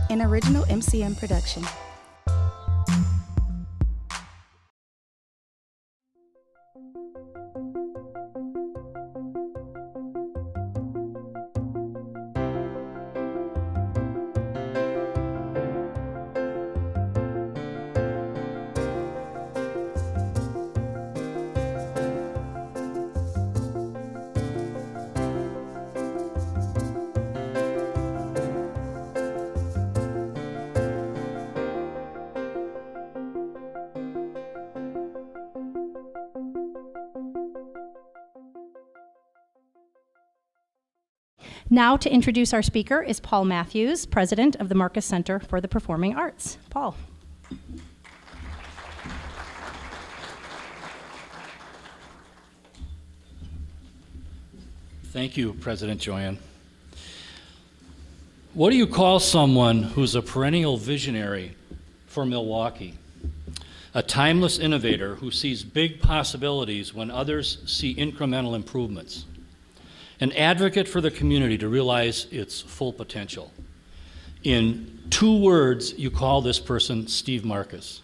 an original MCM production. Now to introduce our speaker is Paul Matthews, president of the Marcus Center for the Performing Arts. Paul. Thank you, President Joanne. What do you call someone who's a perennial visionary for Milwaukee? A timeless innovator who sees big possibilities when others see incremental improvements. An advocate for the community to realize its full potential. In 2 words, you call this person Steve Marcus.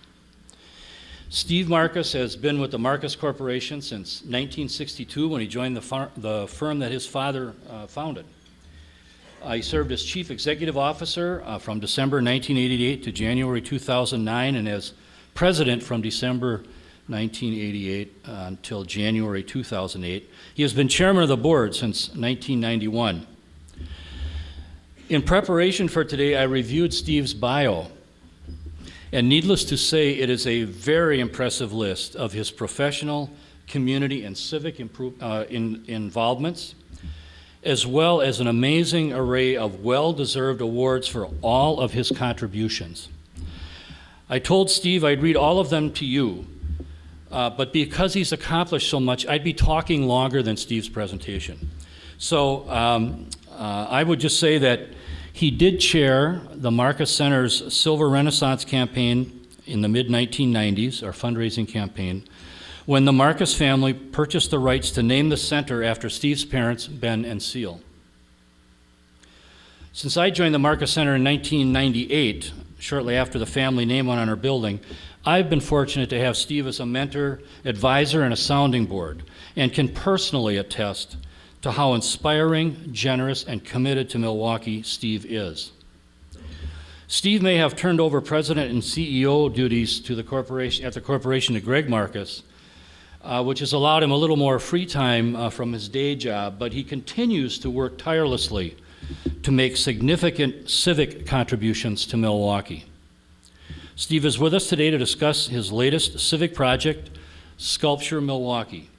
Steve Marcus has been with the Marcus Corporation since 1962 when he joined the firm that his father founded. He served as Chief Executive Officer from December 1988 to January 2009 and as President from December 1988 until January 2008. He has been chairman of the board since 1991. In preparation for today, I reviewed Steve's bio, and needless to say, it is a very impressive list of his professional, community, and civic involvements, as well as an amazing array of well-deserved awards for all of his contributions. I told Steve I'd read all of them to you, but because he's accomplished so much, I'd be talking longer than Steve's presentation. So I would just say that he did chair the Marcus Center's Silver Renaissance campaign in the mid-1990s, our fundraising campaign, when the Marcus family purchased the rights to name the center after Steve's parents, Ben and Seal. Since I joined the Marcus Center in 1998, shortly after the family name went on our building, I've been fortunate to have Steve as a mentor, advisor, and a sounding board, and can personally attest to how inspiring, generous, and committed to Milwaukee Steve is. Steve may have turned over president and CEO duties to the corporation, at the corporation to Greg Marcus, which has allowed him a little more free time from his day job, but he continues to work tirelessly to make significant civic contributions to Milwaukee. Steve is with us today to discuss his latest civic project, Sculpture Milwaukee.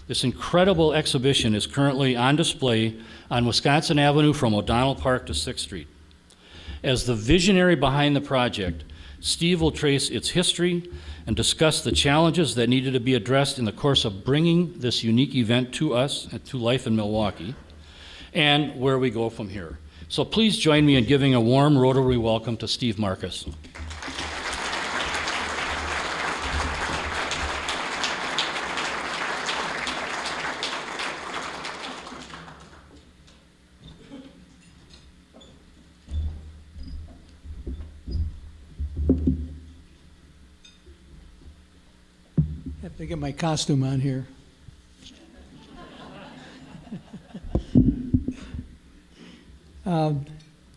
This incredible exhibition is currently on display on Wisconsin Avenue from O'Donnell Park to 6th Street. As the visionary behind the project, Steve will trace its history and discuss the challenges that needed to be addressed in the course of bringing this unique event to us and to life in Milwaukee, and where we go from here. So please join me in giving a warm Rotary welcome to Steve Marcus. I have to get my costume on here.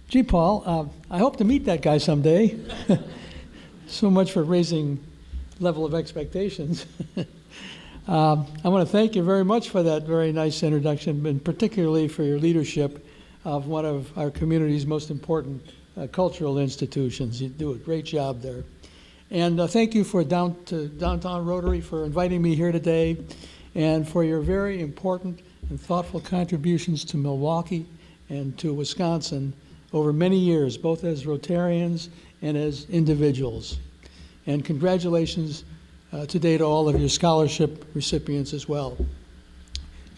Gee, Paul, I hope to meet that guy someday. So much for raising level of expectations. I want to thank you very much for that very nice introduction, and particularly for your leadership of one of our community's most important cultural institutions. You do a great job there. And thank you for Downtown Rotary for inviting me here today, and for your very important and thoughtful contributions to Milwaukee and to Wisconsin over many years, both as Rotarians and as individuals. And congratulations today to all of your scholarship recipients as well.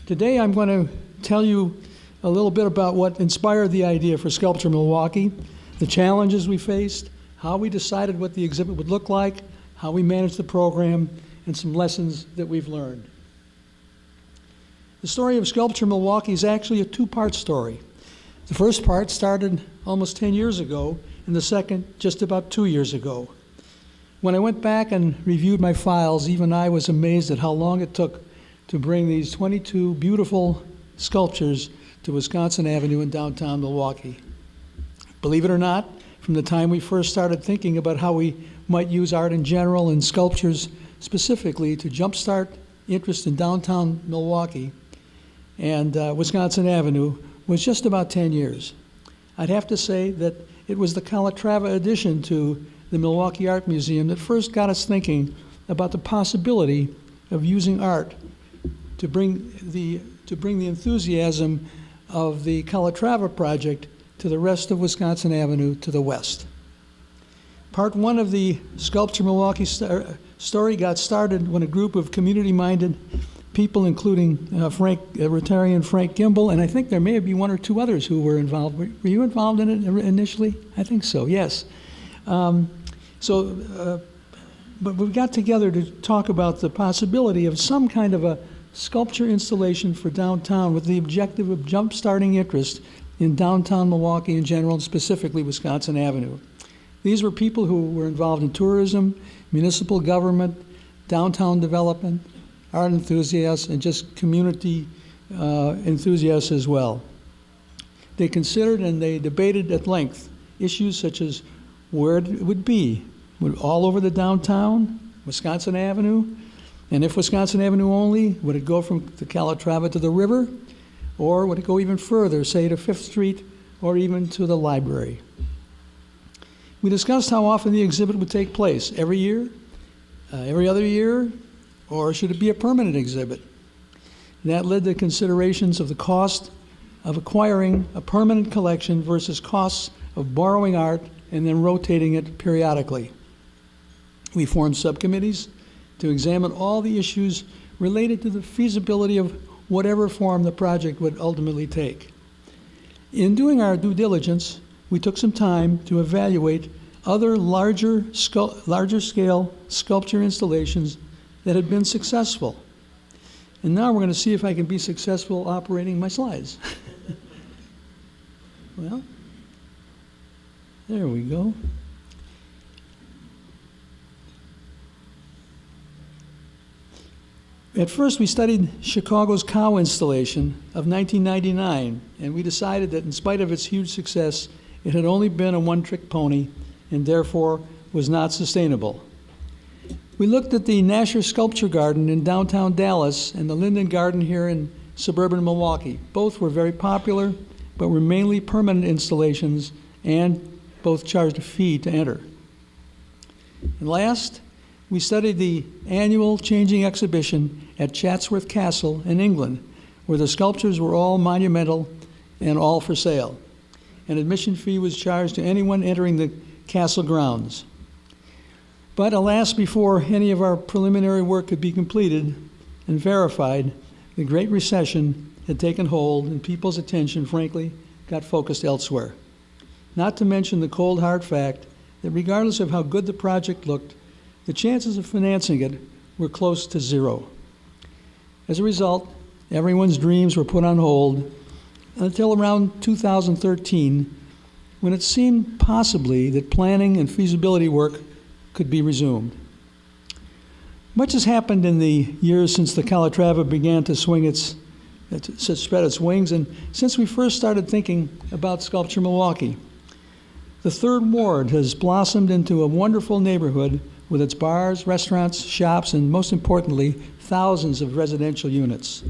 Today I'm going to tell you a little bit about what inspired the idea for Sculpture Milwaukee, the challenges we faced, how we decided what the exhibit would look like, how we managed the program, and some lessons that we've learned. The story of Sculpture Milwaukee is actually a 2-part story. The first part started almost 10 years ago and the second just about 2 years ago. When I went back and reviewed my files, even I was amazed at how long it took to bring these 22 beautiful sculptures to Wisconsin Avenue in downtown Milwaukee. Believe it or not, from the time we first started thinking about how we might use art in general and sculptures specifically to jumpstart interest in downtown Milwaukee and Wisconsin Avenue was just about 10 years. I'd have to say that it was the Calatrava addition to the Milwaukee Art Museum that first got us thinking about the possibility of using art to bring the enthusiasm of the Calatrava project to the rest of Wisconsin Avenue to the west. Part one of the Sculpture Milwaukee story got started when a group of community-minded people, including Rotarian Frank Gimbel, and I think there may have been one or two others who were involved. Were you involved in it initially? I think so, yes. But we got together to talk about the possibility of some kind of a sculpture installation for downtown with the objective of jump-starting interest in downtown Milwaukee in general, and specifically Wisconsin Avenue. These were people who were involved in tourism, municipal government, downtown development, art enthusiasts, and just community enthusiasts as well. They considered and they debated at length issues such as where it would be. Would it all over the downtown, Wisconsin Avenue? And if Wisconsin Avenue only, would it go from the Calatrava to the river? Or would it go even further, say to 5th Street or even to the library? We discussed how often the exhibit would take place, every year, every other year, or should it be a permanent exhibit? That led to considerations of the cost of acquiring a permanent collection versus costs of borrowing art and then rotating it periodically. We formed subcommittees to examine all the issues related to the feasibility of whatever form the project would ultimately take. In doing our due diligence, we took some time to evaluate other larger scale sculpture installations that had been successful. And now we're going to see if I can be successful operating my slides. Well, there we go. At first, we studied Chicago's Cow installation of 1999, and we decided that in spite of its huge success, it had only been a one-trick pony and therefore was not sustainable. We looked at the Nasher Sculpture Garden in downtown Dallas and the Linden Garden here in suburban Milwaukee. Both were very popular, but were mainly permanent installations and both charged a fee to enter. And last, we studied the annual changing exhibition at Chatsworth Castle in England, where the sculptures were all monumental and all for sale. An admission fee was charged to anyone entering the castle grounds. But alas, before any of our preliminary work could be completed and verified, the Great Recession had taken hold and people's attention, frankly, got focused elsewhere. Not to mention the cold hard fact that regardless of how good the project looked, the chances of financing it were close to zero. As a result, everyone's dreams were put on hold until around 2013, when it seemed possibly that planning and feasibility work could be resumed. Much has happened in the years since the Calatrava began to spread its wings, and since we first started thinking about Sculpture Milwaukee. The Third Ward has blossomed into a wonderful neighborhood with its bars, restaurants, shops, and most importantly, thousands of residential units.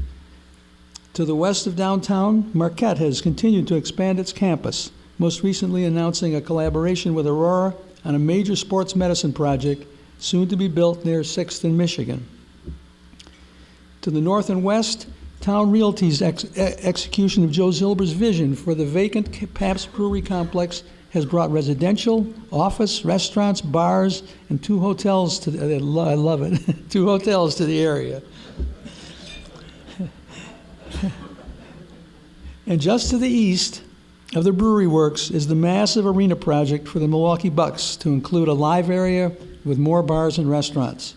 To the west of downtown, Marquette has continued to expand its campus, most recently announcing a collaboration with Aurora on a major sports medicine project soon to be built near 6th and Michigan. To the north and west, Town Realty's execution of Joe Zilber's vision for the vacant Pabst Brewery complex has brought residential, office, restaurants, bars, and 2 hotels to the, I love it, 2 hotels to the area. And just to the east of the brewery works is the massive arena project for the Milwaukee Bucks to include a live area with more bars and restaurants.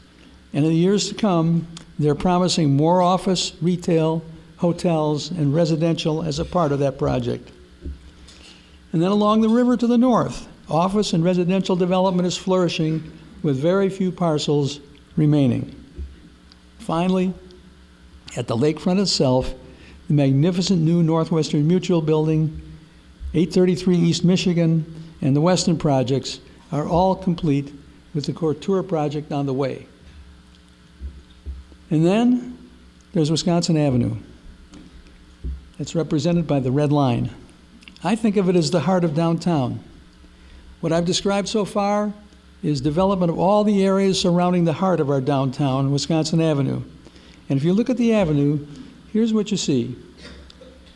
And in the years to come, they're promising more office, retail, hotels, and residential as a part of that project. And then along the river to the north, office and residential development is flourishing with very few parcels remaining. Finally, at the lakefront itself, the magnificent new Northwestern Mutual Building, 833 East Michigan, and the Weston projects are all complete with the Couture project on the way. And then there's Wisconsin Avenue. It's represented by the red line. I think of it as the heart of downtown. What I've described so far is development of all the areas surrounding the heart of our downtown, Wisconsin Avenue. And if you look at the avenue, here's what you see.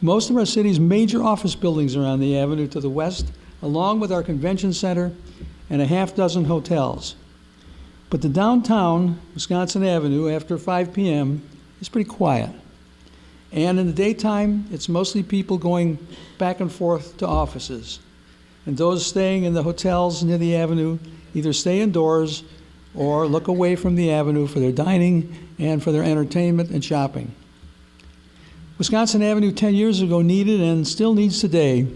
Most of our city's major office buildings are on the avenue to the west, along with our convention center and a half dozen hotels. But the downtown Wisconsin Avenue after 5 p.m. is pretty quiet. And in the daytime, it's mostly people going back and forth to offices. And those staying in the hotels near the avenue either stay indoors or look away from the avenue for their dining and for their entertainment and shopping. Wisconsin Avenue 10 years ago needed and still needs today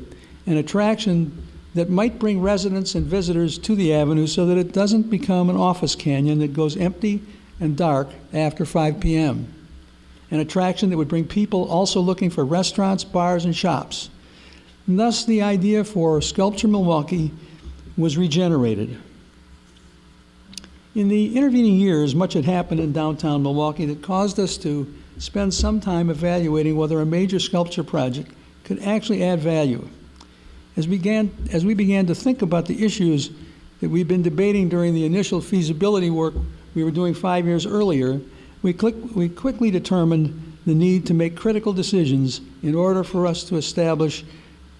an attraction that might bring residents and visitors to the avenue so that it doesn't become an office canyon that goes empty and dark after 5 p.m. An attraction that would bring people also looking for restaurants, bars, and shops. And thus the idea for Sculpture Milwaukee was regenerated. In the intervening years, much had happened in downtown Milwaukee that caused us to spend some time evaluating whether a major sculpture project could actually add value. As we began to think about the issues that we've been debating during the initial feasibility work we were doing 5 years earlier, we quickly determined the need to make critical decisions in order for us to establish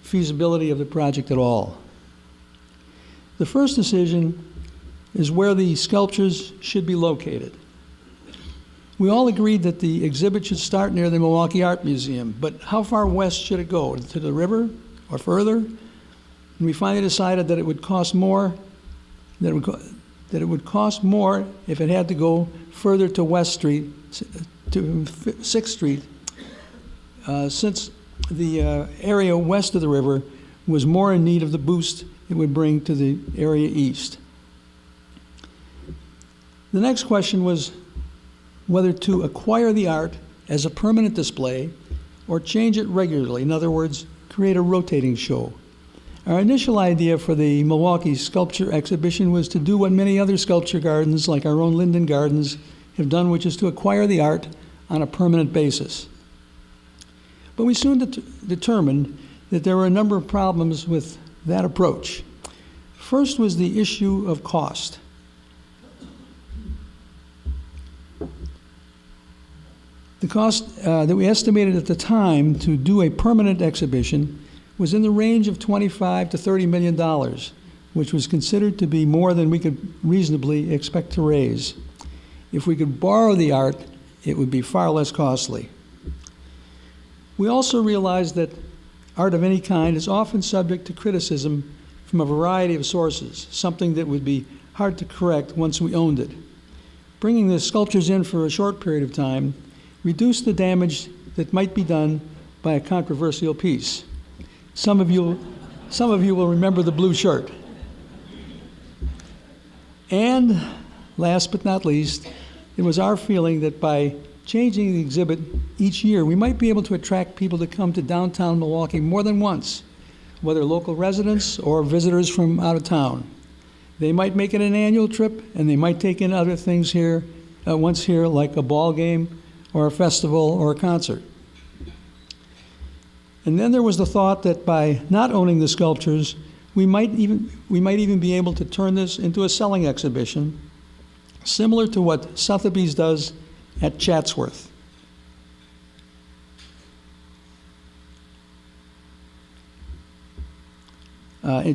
feasibility of the project at all. The first decision is where the sculptures should be located. We all agreed that the exhibit should start near the Milwaukee Art Museum, but how far west should it go? To the river or further? And we finally decided that it would cost more, that it would cost more if it had to go further to West Street, to 6th Street, since the area west of the river was more in need of the boost it would bring to the area east. The next question was whether to acquire the art as a permanent display or change it regularly. In other words, create a rotating show. Our initial idea for the Milwaukee Sculpture Exhibition was to do what many other sculpture gardens, like our own Linden Gardens, have done, which is to acquire the art on a permanent basis. But we soon determined that there were a number of problems with that approach. First was the issue of cost. The cost that we estimated at the time to do a permanent exhibition was in the range of $25 to $30 million, which was considered to be more than we could reasonably expect to raise. If we could borrow the art, it would be far less costly. We also realized that art of any kind is often subject to criticism from a variety of sources, something that would be hard to correct once we owned it. Bringing the sculptures in for a short period of time reduced the damage that might be done by a controversial piece. Some of you will remember the blue shirt. And last but not least, it was our feeling that by changing the exhibit each year, we might be able to attract people to come to downtown Milwaukee more than once, whether local residents or visitors from out of town. They might make it an annual trip, and they might take in other things here, once here, like a ball game or a festival or a concert. And then there was the thought that by not owning the sculptures, we might even be able to turn this into a selling exhibition, similar to what Sotheby's does at Chatsworth. At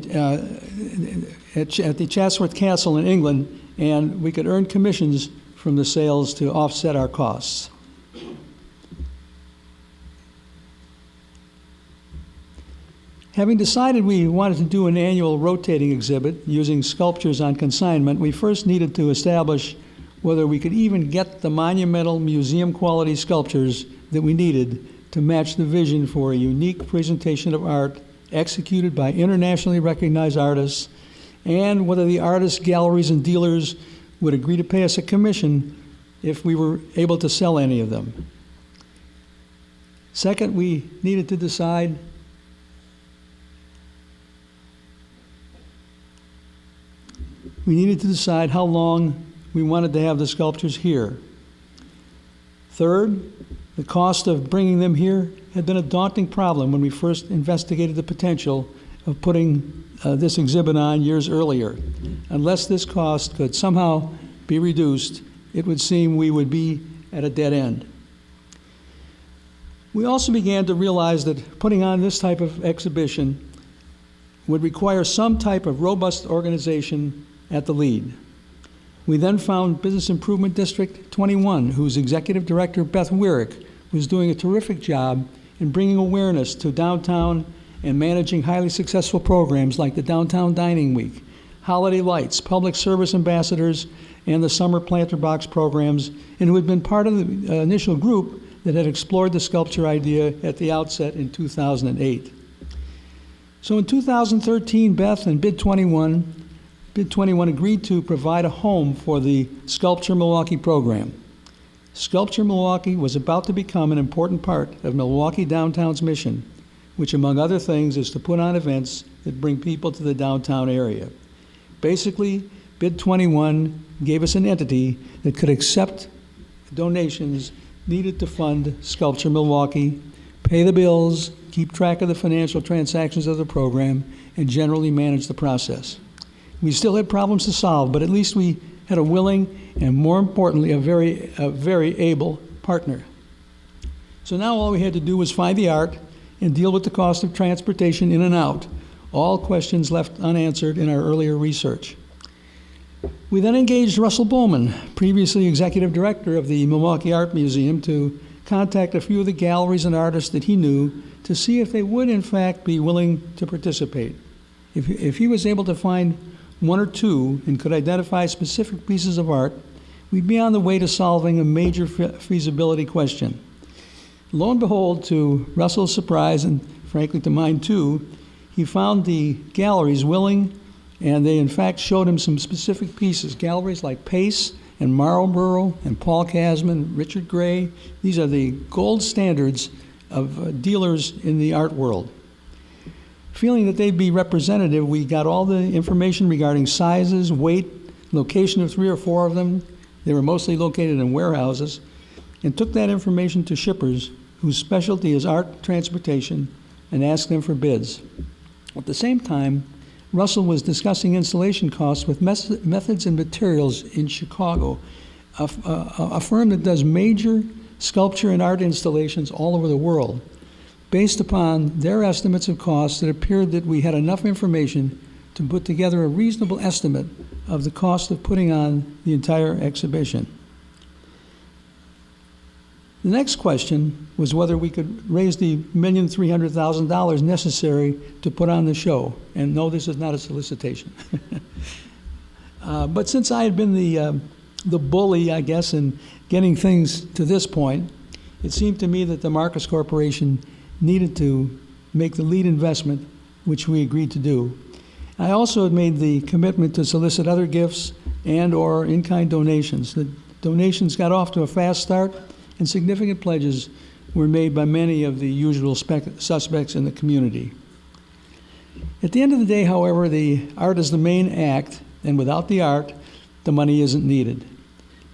the Chatsworth Castle in England, and we could earn commissions from the sales to offset our costs. Having decided we wanted to do an annual rotating exhibit using sculptures on consignment, we first needed to establish whether we could even get the monumental museum-quality sculptures that we needed to match the vision for a unique presentation of art executed by internationally recognized artists and whether the artists, galleries, and dealers would agree to pay us a commission if we were able to sell any of them. Second, we needed to decide how long we wanted to have the sculptures here. Third, the cost of bringing them here had been a daunting problem when we first investigated the potential of putting this exhibit on years earlier. Unless this cost could somehow be reduced, it would seem we would be at a dead end. We also began to realize that putting on this type of exhibition would require some type of robust organization at the lead. We then found Business Improvement District 21, whose executive director, Beth Wyrick, was doing a terrific job in bringing awareness to downtown and managing highly successful programs like the Downtown Dining Week, Holiday Lights, Public Service Ambassadors, and the Summer Planter Box programs, and who had been part of the initial group that had explored the sculpture idea at the outset in 2008. So in 2013, Beth and Bid 21 agreed to provide a home for the Sculpture Milwaukee program. Sculpture Milwaukee was about to become an important part of Milwaukee Downtown's mission, which among other things is to put on events that bring people to the downtown area. Basically, Bid 21 gave us an entity that could accept donations needed to fund Sculpture Milwaukee, pay the bills, keep track of the financial transactions of the program, and generally manage the process. We still had problems to solve, but at least we had a willing and, more importantly, a very able partner. So now all we had to do was find the art and deal with the cost of transportation in and out, all questions left unanswered in our earlier research. We then engaged Russell Bowman, previously executive director of the Milwaukee Art Museum, to contact a few of the galleries and artists that he knew to see if they would in fact be willing to participate. If he was able to find one or two and could identify specific pieces of art, we'd be on the way to solving a major feasibility question. Lo and behold, to Russell's surprise, and frankly to mine too, he found the galleries willing, and they in fact showed him some specific pieces. Galleries like Pace and Marlborough and Paul Kasman, Richard Gray. These are the gold standards of dealers in the art world. Feeling that they'd be representative, we got all the information regarding sizes, weight, location of 3 or 4 of them. They were mostly located in warehouses, and took that information to shippers whose specialty is art transportation and asked them for bids. At the same time, Russell was discussing installation costs with Methods and Materials in Chicago, a firm that does major sculpture and art installations all over the world. Based upon their estimates of costs, it appeared that we had enough information to put together a reasonable estimate of the cost of putting on the entire exhibition. The next question was whether we could raise the $1,300,000 necessary to put on the show. And no, this is not a solicitation. But since I had been the bully, I guess, in getting things to this point, it seemed to me that the Marcus Corporation needed to make the lead investment, which we agreed to do. I also had made the commitment to solicit other gifts and or in-kind donations. The donations got off to a fast start, and significant pledges were made by many of the usual suspects in the community. At the end of the day, however, the art is the main act, and without the art, the money isn't needed.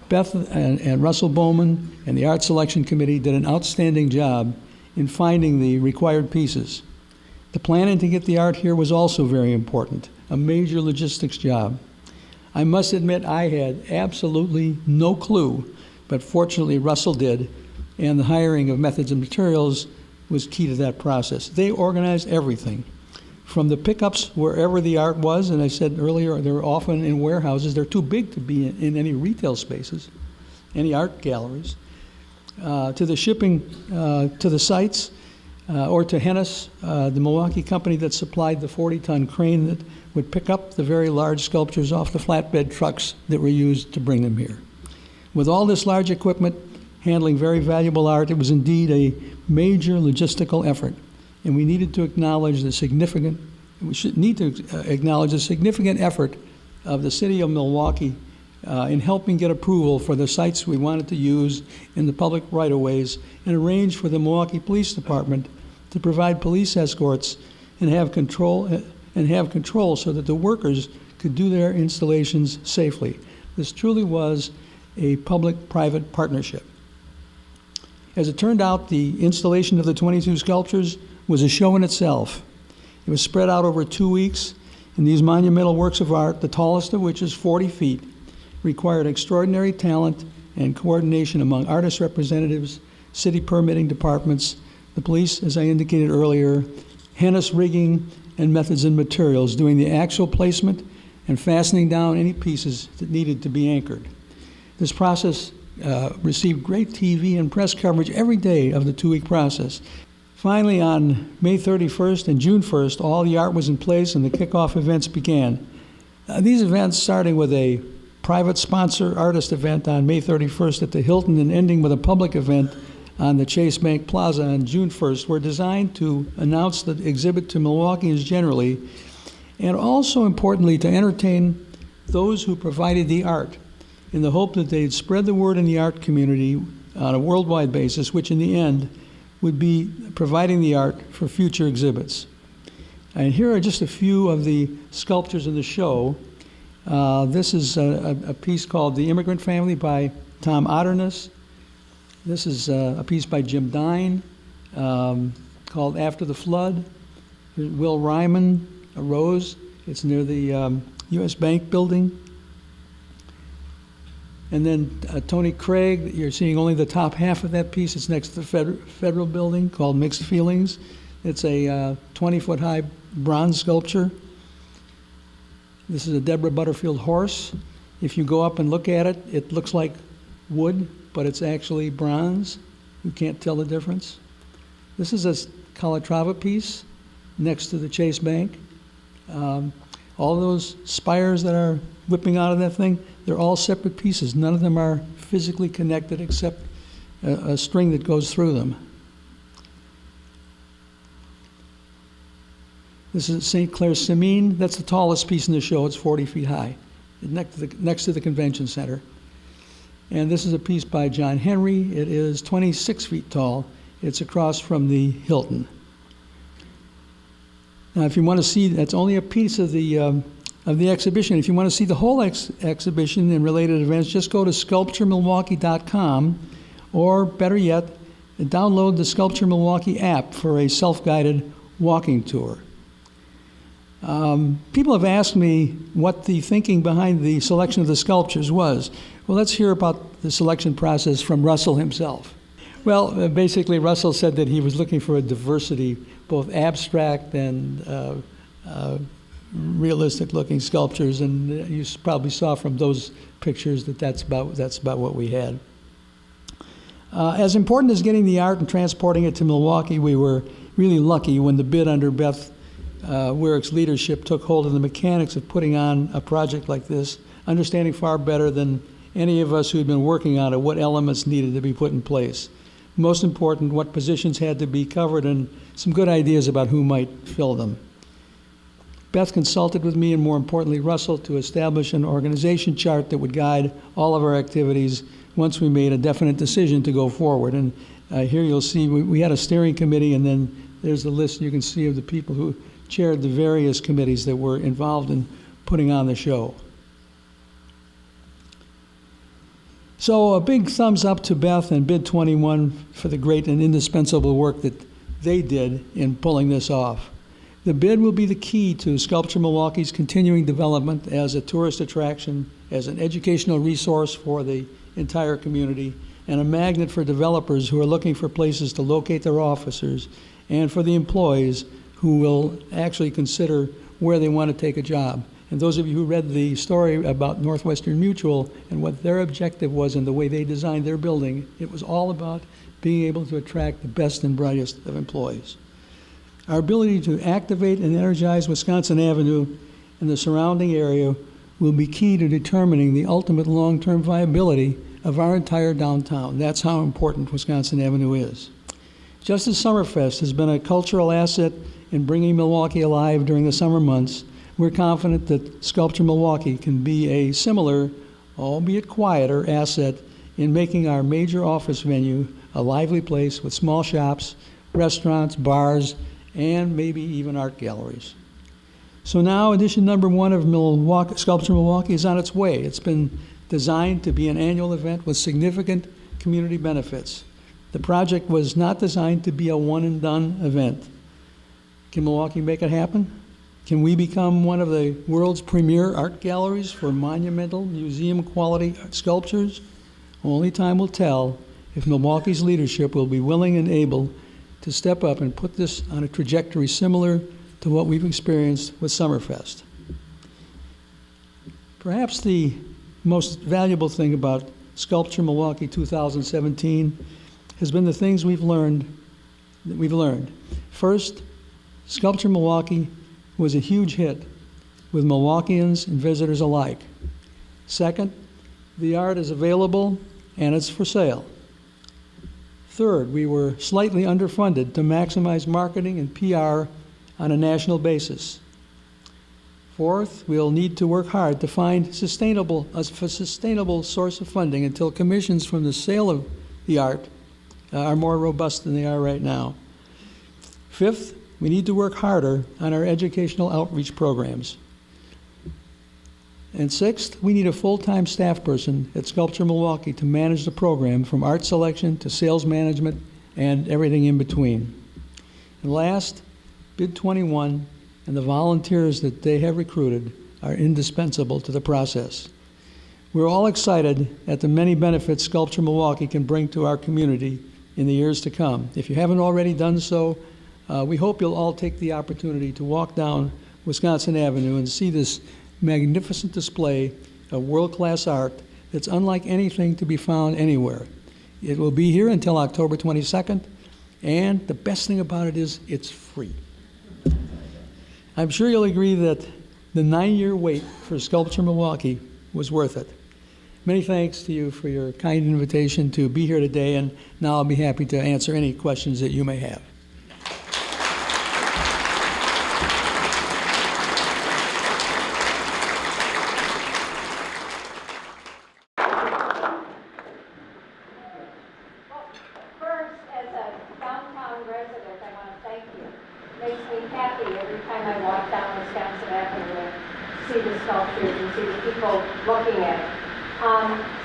Beth and Russell Bowman and the Art Selection Committee did an outstanding job in finding the required pieces. The planning to get the art here was also very important, a major logistics job. I must admit I had absolutely no clue, but fortunately Russell did, and the hiring of Methods and Materials was key to that process. They organized everything, from the pickups wherever the art was, and I said earlier, they're often in warehouses. They're too big to be in any retail spaces, any art galleries, to the shipping to the sites, or to Hennis, the Milwaukee company that supplied the 40-ton crane that would pick up the very large sculptures off the flatbed trucks that were used to bring them here. With all this large equipment handling very valuable art, it was indeed a major logistical effort, and we needed to acknowledge the significant we should need to acknowledge the significant effort of the city of Milwaukee in helping get approval for the sites we wanted to use in the public right-of-ways, and arrange for the Milwaukee Police Department to provide police escorts and have control so that the workers could do their installations safely. This truly was a public-private partnership. As it turned out, the installation of the 22 sculptures was a show in itself. It was spread out over 2 weeks, and these monumental works of art, the tallest of which is 40 feet, required extraordinary talent and coordination among artist representatives, city permitting departments, the police, as I indicated earlier, harness rigging, and methods and materials, doing the actual placement and fastening down any pieces that needed to be anchored. This process received great TV and press coverage every day of the 2-week process. Finally, on May 31st and June 1st, all the art was in place and the kickoff events began. These events, starting with a private sponsor artist event on May 31st at the Hilton and ending with a public event on the Chase Bank Plaza on June 1st, were designed to announce the exhibit to Milwaukeeans generally, and also importantly to entertain those who provided the art, in the hope that they'd spread the word in the art community on a worldwide basis, which in the end would be providing the art for future exhibits. And here are just a few of the sculptures in the show. This is a piece called The Immigrant Family by Tom Otterness. This is a piece by Jim Dine called After the Flood. Will Ryman, A Rose. It's near the U.S. Bank building. And then Tony Craig, you're seeing only the top half of that piece. It's next to the federal building called Mixed Feelings. It's a 20-foot high bronze sculpture. This is a Deborah Butterfield horse. If you go up and look at it, it looks like wood, but it's actually bronze. You can't tell the difference. This is a Calatrava piece next to the Chase Bank. All those spires that are whipping out of that thing, they're all separate pieces. None of them are physically connected except a string that goes through them. This is St. Clair Semine. That's the tallest piece in the show. It's 40 feet high, next to the convention center. And this is a piece by John Henry. It is 26 feet tall. It's across from the Hilton. Now, if you want to see, that's only a piece of the exhibition. If you want to see the whole exhibition and related events, just go to sculpturemilwaukee.com, or better yet, download the Sculpture Milwaukee app for a self-guided walking tour. People have asked me what the thinking behind the selection of the sculptures was. Well, let's hear about the selection process from Russell himself. Well, basically, Russell said that he was looking for a diversity, both abstract and realistic-looking sculptures, and you probably saw from those pictures that that's about what we had. As important as getting the art and transporting it to Milwaukee, we were really lucky when the bid under Beth Weirick's leadership took hold of the mechanics of putting on a project like this, understanding far better than any of us who had been working on it what elements needed to be put in place. Most important, what positions had to be covered, and some good ideas about who might fill them. Beth consulted with me, and more importantly, Russell, to establish an organization chart that would guide all of our activities once we made a definite decision to go forward. And here you'll see we had a steering committee, and then there's the list you can see of the people who chaired the various committees that were involved in putting on the show. So a big thumbs up to Beth and Bid 21 for the great and indispensable work that they did in pulling this off. The bid will be the key to Sculpture Milwaukee's continuing development as a tourist attraction, as an educational resource for the entire community, and a magnet for developers who are looking for places to locate their officers, and for the employees who will actually consider where they want to take a job. And those of you who read the story about Northwestern Mutual and what their objective was and the way they designed their building, it was all about being able to attract the best and brightest of employees. Our ability to activate and energize Wisconsin Avenue and the surrounding area will be key to determining the ultimate long-term viability of our entire downtown. That's how important Wisconsin Avenue is. Just as Summerfest has been a cultural asset in bringing Milwaukee alive during the summer months, we're confident that Sculpture Milwaukee can be a similar, albeit quieter, asset in making our major office venue a lively place with small shops, restaurants, bars, and maybe even art galleries. So now edition number 1 of Sculpture Milwaukee is on its way. It's been designed to be an annual event with significant community benefits. The project was not designed to be a one-and-done event. Can Milwaukee make it happen? Can we become one of the world's premier art galleries for monumental, museum-quality sculptures? Only time will tell if Milwaukee's leadership will be willing and able to step up and put this on a trajectory similar to what we've experienced with Summerfest. Perhaps the most valuable thing about Sculpture Milwaukee 2017 has been the things we've learned. First, Sculpture Milwaukee was a huge hit with Milwaukeeans and visitors alike. Second, the art is available and it's for sale. Third, we were slightly underfunded to maximize marketing and PR on a national basis. Fourth, we'll need to work hard to find a sustainable source of funding until commissions from the sale of the art are more robust than they are right now. Fifth, we need to work harder on our educational outreach programs. And sixth, we need a full-time staff person at Sculpture Milwaukee to manage the program from art selection to sales management and everything in between. And last, Bid 21 and the volunteers that they have recruited are indispensable to the process. We're all excited at the many benefits Sculpture Milwaukee can bring to our community in the years to come. If you haven't already done so, we hope you'll all take the opportunity to walk down Wisconsin Avenue and see this magnificent display of world-class art that's unlike anything to be found anywhere. It will be here until October 22nd, and the best thing about it is it's free. I'm sure you'll agree that the 9-year wait for Sculpture Milwaukee was worth it. Many thanks to you for your kind invitation to be here today, and now I'll be happy to answer any questions that you may have. First, as a downtown resident, I want to thank you. Makes me happy every time I walk down Wisconsin Avenue and see the sculptures and see the people looking at it.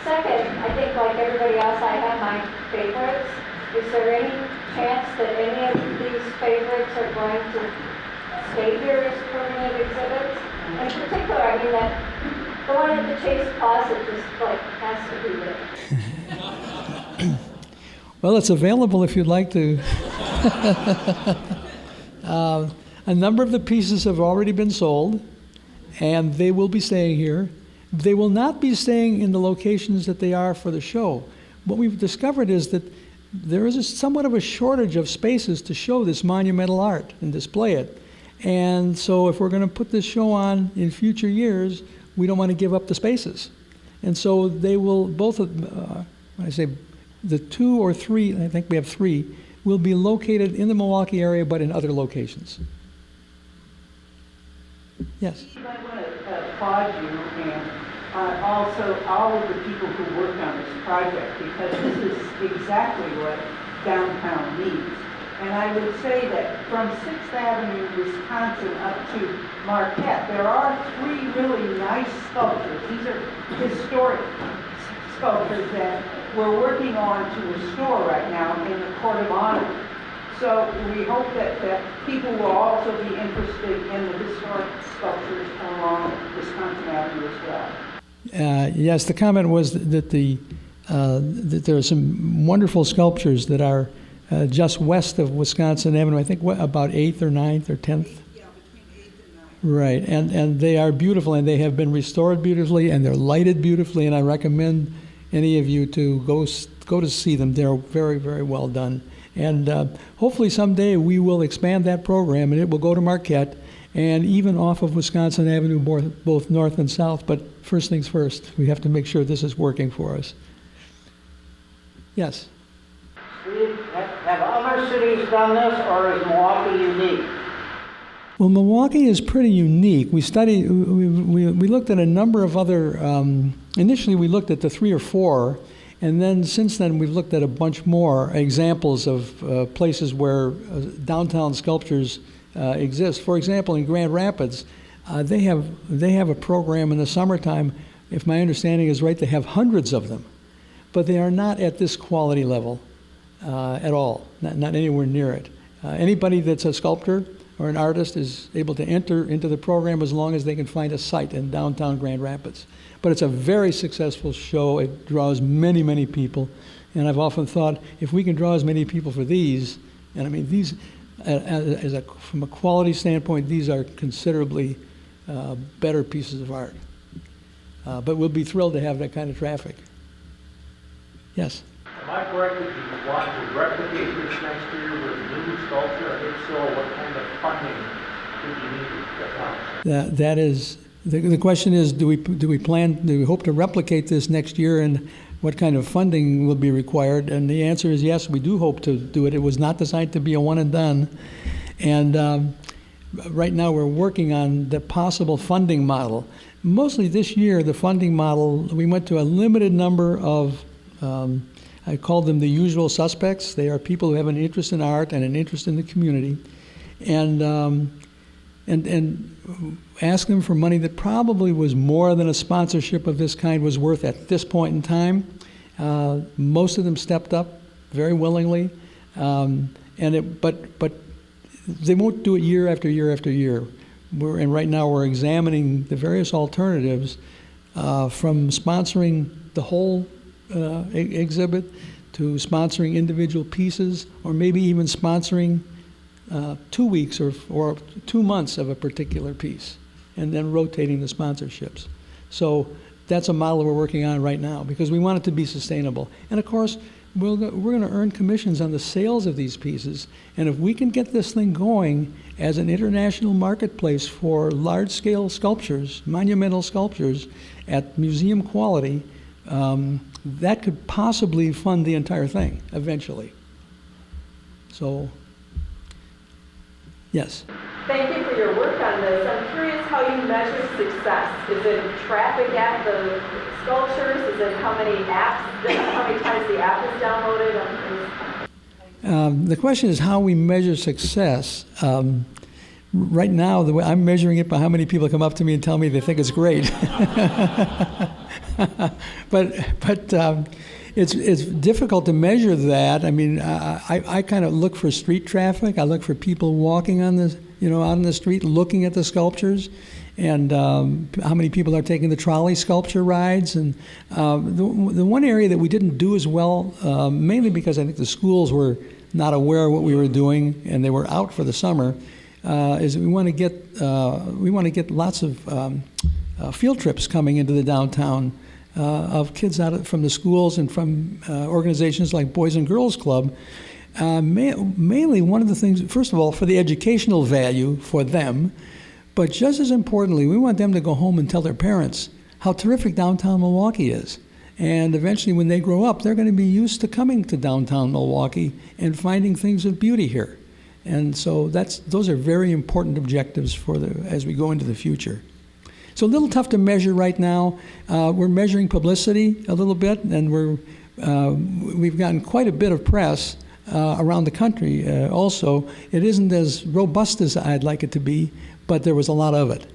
Second, I think like everybody else, I have my favorites. Is there any chance that any of these favorites are going to stay here as permanent exhibits? In particular, I mean that the one at the Chase Plaza just like has to be there. Well, it's available if you'd like to. A number of the pieces have already been sold, and they will be staying here. They will not be staying in the locations that they are for the show. What we've discovered is that there is somewhat of a shortage of spaces to show this monumental art and display it. And so if we're going to put this show on in future years, we don't want to give up the spaces. And so they will, both of, when I say the 2 or 3, I think we have 3, will be located in the Milwaukee area, but in other locations. Yes? I want to applaud you and also all of the people who work on this project, because this is exactly what downtown needs. And I would say that from 6th Avenue, Wisconsin, up to Marquette, there are 3 really nice sculptures. These are historic sculptures that we're working on to restore right now in the Court of Honor. So we hope that people will also be interested in the historic sculptures along Wisconsin Avenue as well. Yes, the comment was that that there are some wonderful sculptures that are just west of Wisconsin Avenue. I think about 8th or 9th or 10th. Yeah, between 8th and 9th. Right, and they are beautiful, and they have been restored beautifully, and they're lighted beautifully, and I recommend any of you to go to see them. They're very, very well done. And hopefully someday we will expand that program, and it will go to Marquette and even off of Wisconsin Avenue, both north and south. But first things first, we have to make sure this is working for us. Yes? Have other cities done this, or is Milwaukee unique? Well, Milwaukee is pretty unique. We looked at a number of other, initially we looked at the 3 or 4, and then since then we've looked at a bunch more examples of places where downtown sculptures exist. For example, in Grand Rapids, they have a program in the summertime. If my understanding is right, they have hundreds of them, but they are not at this quality level at all, not anywhere near it. Anybody that's a sculptor or an artist is able to enter into the program as long as they can find a site in downtown Grand Rapids. But it's a very successful show. It draws many, many people. And I've often thought, if we can draw as many people for these, and I mean, these, from a quality standpoint, these are considerably better pieces of art. But we'll be thrilled to have that kind of traffic. Yes? Am I correct that you want to replicate this next year with new sculpture? And if so, what kind of funding would you need to accomplish? That is, the question is, do we hope to replicate this next year, and what kind of funding will be required? And the answer is yes, we do hope to do it. It was not designed to be a one and done. And right now we're working on the possible funding model. Mostly this year, the funding model, we went to a limited number of, I call them the usual suspects. They are people who have an interest in art and an interest in the community, and ask them for money that probably was more than a sponsorship of this kind was worth at this point in time. Most of them stepped up very willingly, but they won't do it year after year after year. And right now we're examining the various alternatives from sponsoring the whole exhibit to sponsoring individual pieces, or maybe even sponsoring 2 weeks or 2 months of a particular piece, and then rotating the sponsorships. So that's a model we're working on right now because we want it to be sustainable. And of course, we're going to earn commissions on the sales of these pieces. And if we can get this thing going as an international marketplace for large-scale sculptures, monumental sculptures at museum quality, that could possibly fund the entire thing eventually. So, yes. Thank you for your work on this. I'm curious how you measure success. Is it traffic at the sculptures? Is it how many times the app is downloaded? The question is how we measure success. Right now, the way I'm measuring it by how many people come up to me and tell me they think it's great. but it's difficult to measure that. I mean, I kind of look for street traffic. I look for people walking on the, out on the street looking at the sculptures, and how many people are taking the trolley sculpture rides. And the one area that we didn't do as well, mainly because I think the schools were not aware of what we were doing and they were out for the summer, is we want to get lots of field trips coming into the downtown of kids from the schools and from organizations like Boys and Girls Club. Mainly one of the things, first of all, for the educational value for them, but just as importantly, we want them to go home and tell their parents how terrific downtown Milwaukee is. And eventually when they grow up, they're going to be used to coming to downtown Milwaukee and finding things of beauty here. And so those are very important objectives as we go into the future. So a little tough to measure right now. We're measuring publicity a little bit, and we've gotten quite a bit of press around the country also. It isn't as robust as I'd like it to be, but there was a lot of it.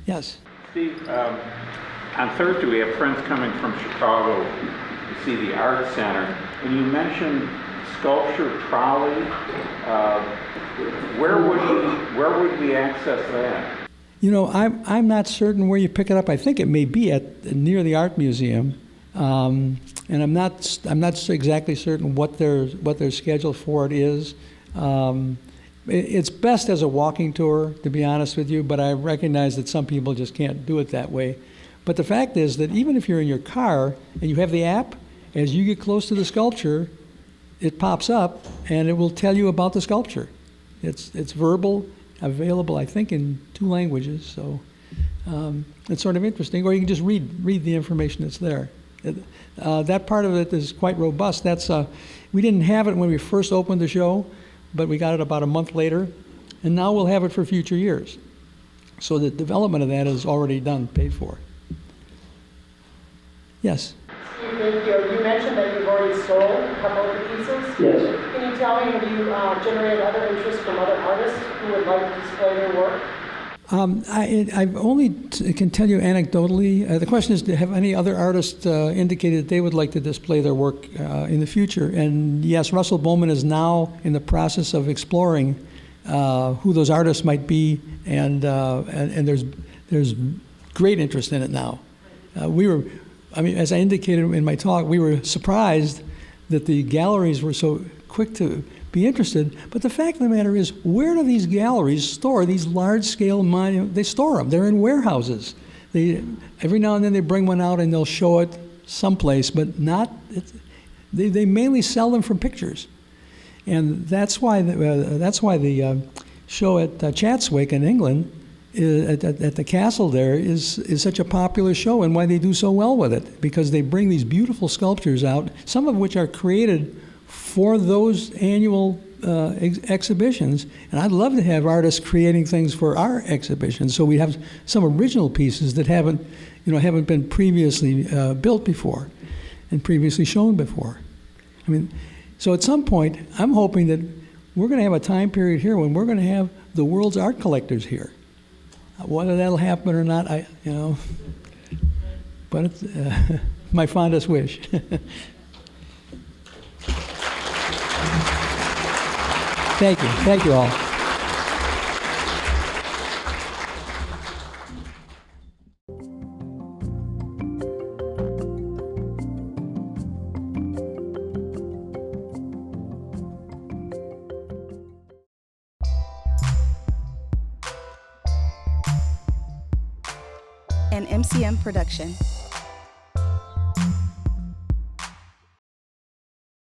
Yes? Steve, on Thursday we have friends coming from Chicago to see the Art Center, and you mentioned Sculpture Trolley. Where would we access that? I'm not certain where you pick it up. I think it may be near the Art Museum, and I'm not exactly certain what their schedule for it is. It's best as a walking tour, to be honest with you, but I recognize that some people just can't do it that way. But the fact is that even if you're in your car and you have the app, as you get close to the sculpture, it pops up and it will tell you about the sculpture. It's verbal, available, I think, in 2 languages, so it's sort of interesting. Or you can just read the information that's there. That part of it is quite robust. We didn't have it when we first opened the show, but we got it about a month later, and now we'll have it for future years. So the development of that is already done, paid for. Yes? Steve, thank you. You mentioned that you've already sold a couple of the pieces. Yes. Can you tell me, have you generated other interest from other artists who would like to display their work? I've only can tell you anecdotally. The question is, have any other artists indicated that they would like to display their work in the future? And yes, Russell Bowman is now in the process of exploring who those artists might be, and there's great interest in it now. As I indicated in my talk, we were surprised that the galleries were so quick to be interested, but the fact of the matter is, where do these galleries store these large-scale monuments? They store them. They're in warehouses. Every now and then they bring one out and they'll show it someplace, but they mainly sell them from pictures. And that's why the show at Chatswick in England, at the castle there, is such a popular show, and why they do so well with it, because they bring these beautiful sculptures out, some of which are created for those annual exhibitions. And I'd love to have artists creating things for our exhibitions, so we have some original pieces that haven't been previously built before and previously shown before. So at some point, I'm hoping that we're going to have a time period here when we're going to have the world's art collectors here. Whether that'll happen or not, but it's my fondest wish. Thank you all. An MCM production.